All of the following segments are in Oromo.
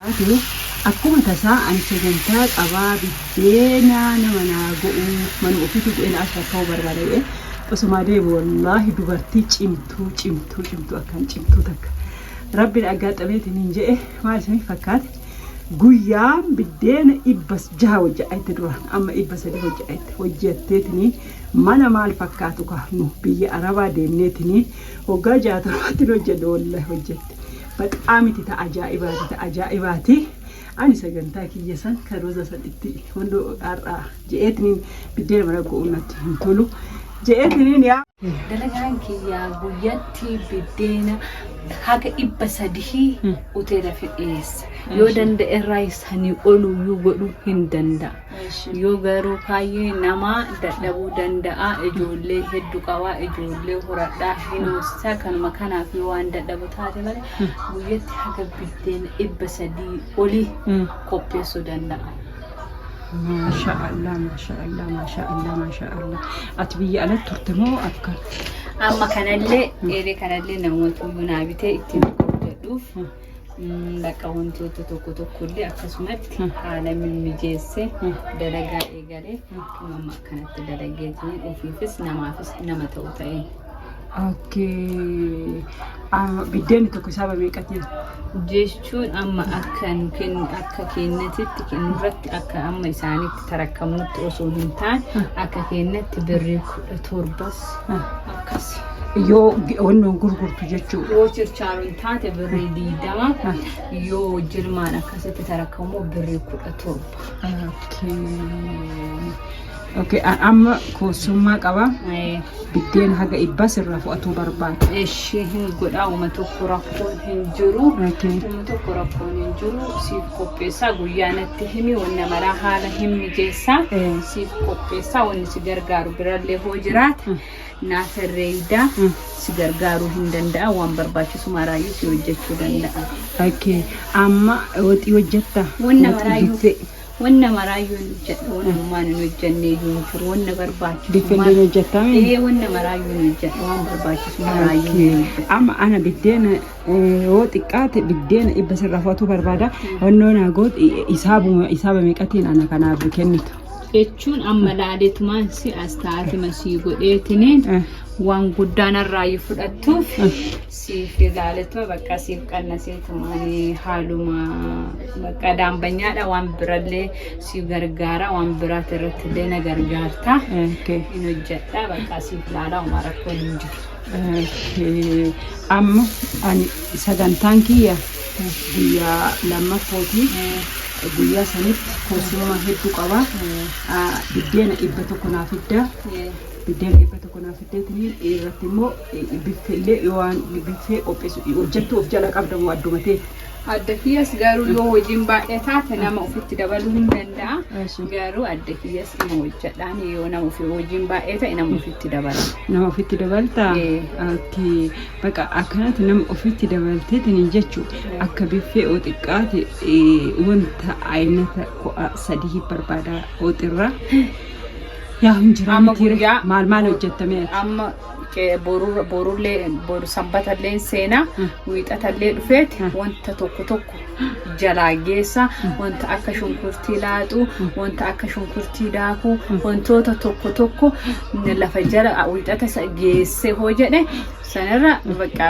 taate akkuma tasaa ani sagantaa qabaa biddeena nama naa go'u mana ofiitu go'een akka ta'u barbaade osuma deebi'u wallaahi dubartii cimtuu akkaan cimtuu takka rabbiin aggaxameetiin hin je'e maal isiniif fakkaate guyyaan biddeena 600 hojja'etti duraan amma 300 hojjetteetiin mana maal fakkaatu nu biyya arabaa deemneetiin hoggaa 60 hojjedhe wallahi hojjette baqaamiti ta ajaa'ibaati ani sagantaa kiyya san karooza san itti hundoo har'aa je'eetiin biddeena mana go'uunatti hin tolu je'eetiin yaa dalagaan kiyya guyyatti biddeena haga 300 uteela fedheessa yoo danda'e raayisanii oluu godhu hin danda'a yoo garuu kaayyee nama dadhabuu danda'a ijoollee hedduu qabaa ijoollee horadhaa hinoosaa kanuma kanaaf yoo waan dadhabu taate malee guyyatti haga biddeena 300 olii qopheessuu danda'a. ما شاء الله ما شاء الله ما شاء الله ما شاء الله أتبي على ترتمو أكثر أما كان اللي كان اللي نموت ينابته اتنقل لك هونتو تتوكو كل أقسمت على من مجلسه درجة إيجاري كما كانت درجتين وفي فس نما توتين اوكي بدين تكسابه ميقاتين جيشون اما اكن اكا كينتي كنرت اكا اما اساني تركمت اصولنتان اكا كينت بري توربس اكس يو ونو غرغرتو جچو يو چرچارون تاته بري ديدما يو جرمان اكاسه تركمو بري تورب اوكي اما كوسما قبا بدين حاجه يبس الرفقه بربان ايش هي غداو متكرافون هنجرو متكرافون هنجرو سيف كوبيسا غيانت همي ونمرا حاله هم جيسا سيف كوبيسا ون سيغرغارو برله هوجرات ناصر ريدا سيغرغارو هندندا وان برباچ سمارايو سيوجچو دندا اوكي اما وتي وجتا ونمرايو وانا مرايون جت وانا ما نوجني ينفر وانا برباش بيفندنا جتامين ايه وانا مرايون جت وانا برباش مرايون اما انا بدينا وتقات بدينا يبس الرفاتو بربادا ونونا غوت حساب ميقاتين انا كان بكنيت jechuun amma laaleetumaan si astaati masii godheetiniin waan guddaan irraa fudhattuuf siif laaleetuma bakka siif qannaseetumaan haaluma bakka daambanyaadha waan birallee siif gargaara waan biraat irratti illee na gargaarta hin hojjedha bakka siif laalaa uma rakkoo hin jiru. Amma ani sagantaan kiyya guyyaa lammaffootii guyyaa sanitti koosuma hedduu qaba biddeena 100 naaf fidda biddeena 100 naaf fiddeetiin irratti immoo biffillee waan biffee qopheessu hojjettu of jala qabdamu addumatee adda kiyas garuu yoo hojiin baay'ee taate nama ofitti dabaluu hin danda'a garuu adda kiyas nama hojjedhaan yoo nama ofii hojiin baay'ee ta'e nama ofitti dabala nama ofitti dabalta okay baqa akkanatti nama ofitti dabalteetiin jechuu akka biffee oo xiqqaate wanta aynata sadii barbaada ooxirra yaa hinjira mitiire maal hojjetame amma boru sambatallee seena wiixatallee dhufeet wanta tokko jalaa geessa wanta akka shunkurtii laatu wanta akka shunkurtii daaku wantoota tokko lafa jala wiixata geesse hoo jedhe sanarra bakka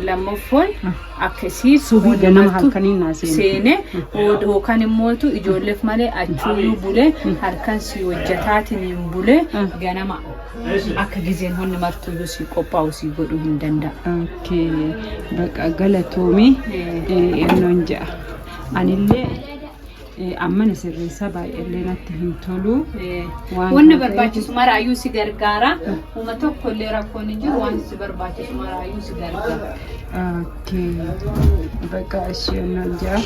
lamaffoon akkasii subii ganama halkaniin seene hookan immootu ijoolleef malee achuu bulee halkan si hojjetaatiin bulee ganama akka gizeen honni martuu si qophaa'u si godhu hin danda'a. Okay bakka galatoomii yennoon ja'a anillee amma sirreessa baay'ee natti hin tolu wanna barbaachisu maraayyuu si gargaara uma tokko illee rakkoon hin jiru waan si barbaachisu maraayyuu si gargaara. Okay bakka yennoon ja'a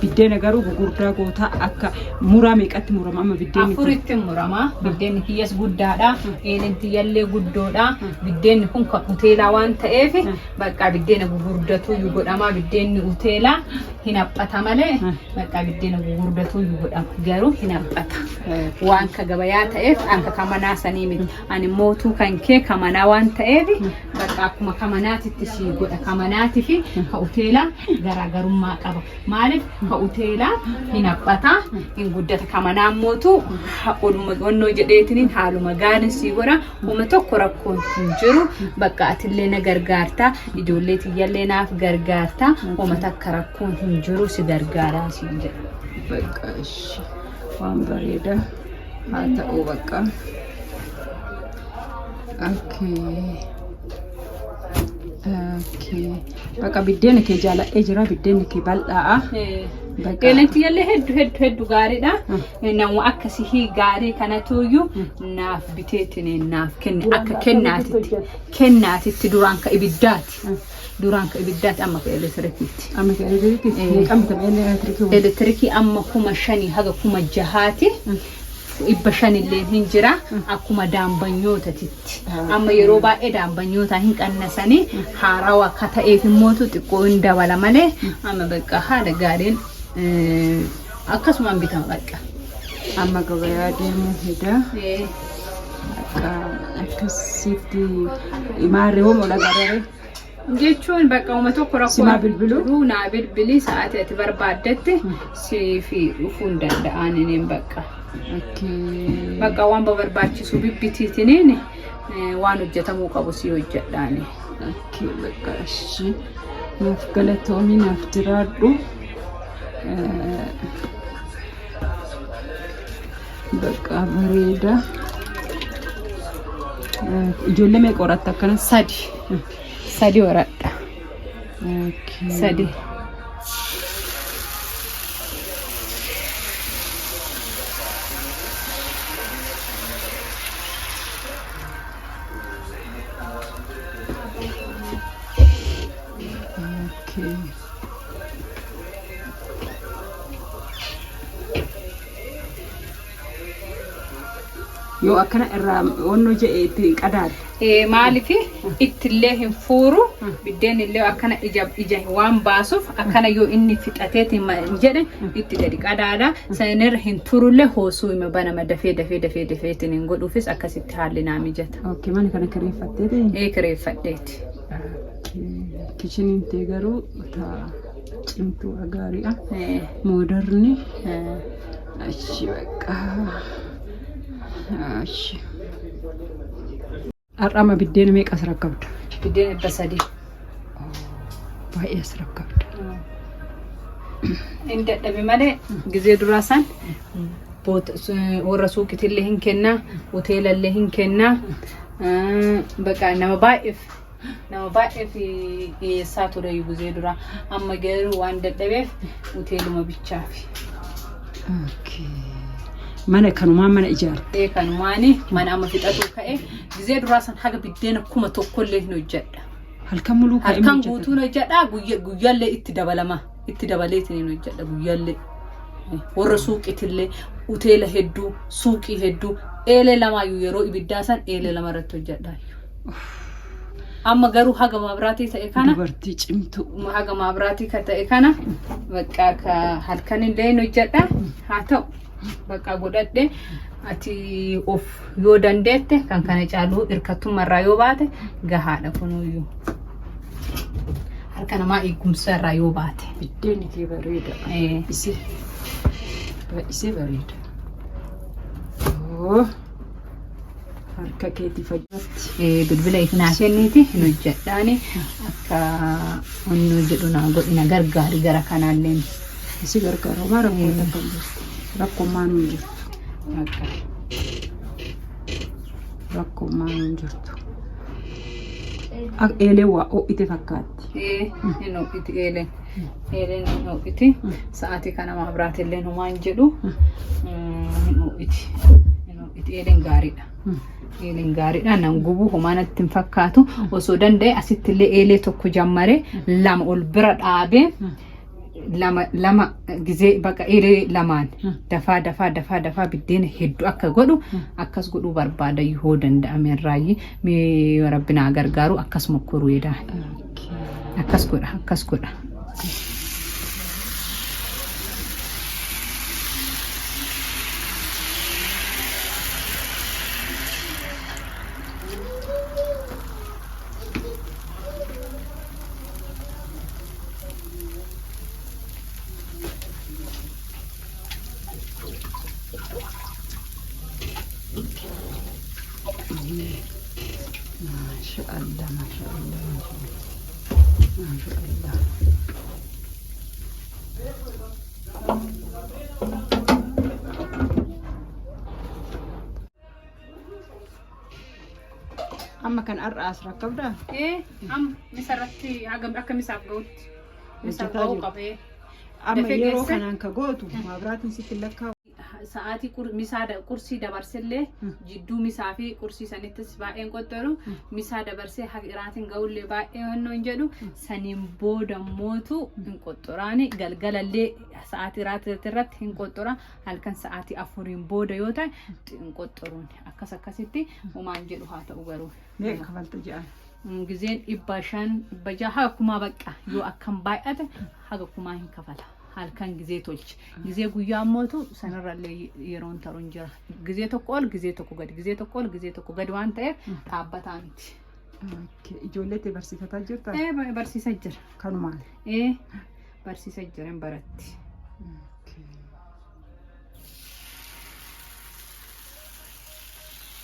Biddeena garuu gurguddaa goota akka muraa meeqatti murama amma biddeenni kun? Afuritti murama. Biddeenni kiyyas guddaadha. Eeleen tiyyallee guddoodha. Biddeenni kun kan uteelaa waan ta'eef bakka biddeena gurguddatu yu godhama. Biddeenni uteelaa hin haphata malee bakka biddeena gurguddatu yu godhama. Garuu hin haphata. Waan ka gabayaa ta'eef akka kamanaa sanii miti. Ani mootuu kan kee kamanaa waan ta'eef bakka akkuma kamanaatitti si godha. Kamanaati fi ka uteelaa garaagarummaa qaba. Maaliif ka uteelaa hin haphata hin guddata. Kamanaan mootuu oluma onnoo jedheetiniin haaluma gaariin si godha. Uma tokko rakkoon hin jiru. Bakka atillee na gargaarta. Ijoollee tiyyallee naaf gargaarta. Uma takka rakkoon hin jiru si gargaaraa siin jedha. Bakka waan bareeda haa ta'u bakka. Bakka biddeena kee jaaladhee jira. Biddeena kee bal'aa. Eeleen tiyyallee hedduu gaariidha. Nama akkasii gaarii kanatuyyuu naaf biteetiin naaf kenne akka kennaatitti duraan ka ibiddaati. Duraan ka ibiddaati amma ka elektirikiiti. Amma ka elektirikiiti. Kamta elektirikiiti. Elektirikii amma 5,000 haga 6,000. 500 illee hin jira akkuma daambanyootaatti. Amma yeroo baay'ee daambanyoota hin qannasanii haarawaa akka ta'eef immoo xiqqoo hin dabala malee amma bakka haala gaariin akkasumaan bitama bakka. Amma gabayaa deemuu hida. Akkasitti imaarree homo lagarare. Jechuun bakka uma tokko Simaa bilbiluu? Ruunaa bilbilii sa'aatii ati barbaaddetti siifii dhufuu hin danda'aniin bakka. Bakka waan barbaachisu bibbitiitiniin waan hojjetamuu qabu si hojjedhaani. Bakka naaf galatoomii naaf jiraadhu. Bakka bareeda. Ijoollee meeqa horatta akkana? Sadi horadha. Sadi. Yoo akkana irraa onnoo jedhee qadaadha. Maalifi ittillee hin fuuru biddeen illee akkana ija waan baasuuf akkana yoo inni fixateeti jedhe itti gadi qadaadha. Sanirra hin turullee hoosuu hima banama dafeetiin hin godhuufis akkasitti haalli naa mijata. Mana kana kireeffatteeti? Kireeffadheeti. Kichiniin tee garuu cimtuu gaariidha. Moodarni. Achi bakka. Har'ama biddeena meeqa as rakkabda? Biddeena 300. Baay'ee as rakkabda. Inni dadhabe malee gizee duraa san warra suuqitillee hin kennaa, hoteelallee hin kennaa. Bakka nama baay'eef dhiyeessaa ture gizee duraa. Amma garuu waan dadhabeef hoteeluma bichaafi. Mana kanumaan mana ijaara. Kanumaani mana amma fixatu ka'e gizee duraa san haga biddeena 1,000 hin hojjedha. Halkan muluu ka'e halkan guutuun hojjedha. Guyyaallee itti dabalama. Itti dabaleetiin hojjedha guyyaallee. Warra suuqitillee hoteela hedduu, suuqii hedduu, eelee lamaayyuu yeroo ibiddaa san eelee lama irratti hojjedha. Amma garuu haga maabiraatii ta'e kana dubartii cimtuu haga maabiraatii ta'e kana bakka halkan illee hojjedha. Haa ta'u bakka godhadhe ati of yoo dandeette kan kana caalu hirkattummarraa yoo baate gahaadha kunuyyuu. Harka namaa eegumsarraa yoo baate. Biddeenni kee bareeda. Isee bareeda. Harka keetii fayyatti. Bilbila ifinaa kenniiti hin hojjedhaani akka onnoo jedhu naa godhina gargaari gara kanaallee. Isi gargaara maa rakkoo takka jirti. Rakkoo maanuu jirtu. Rakkoo maanuu jirtu. Eelee waa ho'ite fakkaatti. Hin ho'iti eeleen. Eeleen hin ho'iti. Sa'aatii kana maabiraatillee humaan jedhu hin ho'iti. Eeleen gaariidha. Eeleen gaariidha. Nan gubuu humaanatti hin fakkaatu. Osoo danda'e asittillee eelee tokko jammaree lama ol bira dhaabee lama gizee bakka eeree lamaan dafaa biddeena hedduu akka godhu akkas godhuu barbaada yoo danda'ame irraayi mi rabbina gargaaru akkas mokkuru yeeda akkas godha Masyaallah, masyaallah. Masyaallah. Amma kan ar'aas rakkabda? Misarratti hagam akka misaaf ga'utti. Misaaf ga'uu qabee. Amma yeroo kanaan ka gootu maabiraatiin sitti lakkaa'u. Sa'aatii qursii dabarsellee jidduu misaa fi qursii sanittis baay'een qoxxaru misaa dabarsee iraatiin ga'ullee baay'ee honnoo hin jedhu saniin booda mootu hin qoxxuraani galgalallee sa'aatii irratti hin qoxxura halkan sa'aatii 4 booda yoo ta'e hin qoxxuruun akkasitti homaan jedhu haa ta'u garuu. Mee kafalta jedhan. Gizeen 500 haga kumaa baqqa yoo akkam baay'ate haga kumaa hin kafala. Halkan gizee tolchi gizee guyyaa mootu sanarrallee yeroon taruun jira gizee tokko ol gizee tokko gadi gizee tokko ol gizee tokko gadi waan ta'eef dhaabbataa miti. Ijoollee barsiifataa jirta? Barsiisaa jira. Kanumaan? Barsiisaa jiran baratti.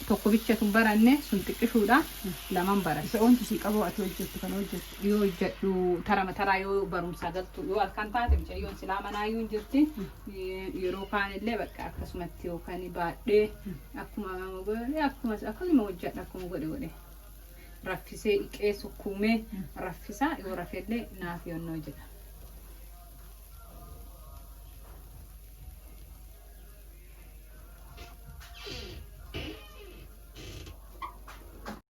Tokko bichatu baranne sun xiqqishuudha lamaan barate. Isa wanti si qabu ati hojjettu kan hojjettu? Yoo hojjedhu taraa yoo barumsaa galtu yoo halkan taate bicayyoon silaa manaayyuu hin jirti yeroo kaanillee bakka akkasumatti yookaan baadhee akkuma hojjedha akkuma godhe raffisee dhiqee sukkuumee raffisaa yoo rafellee naaf yonnoo jedha.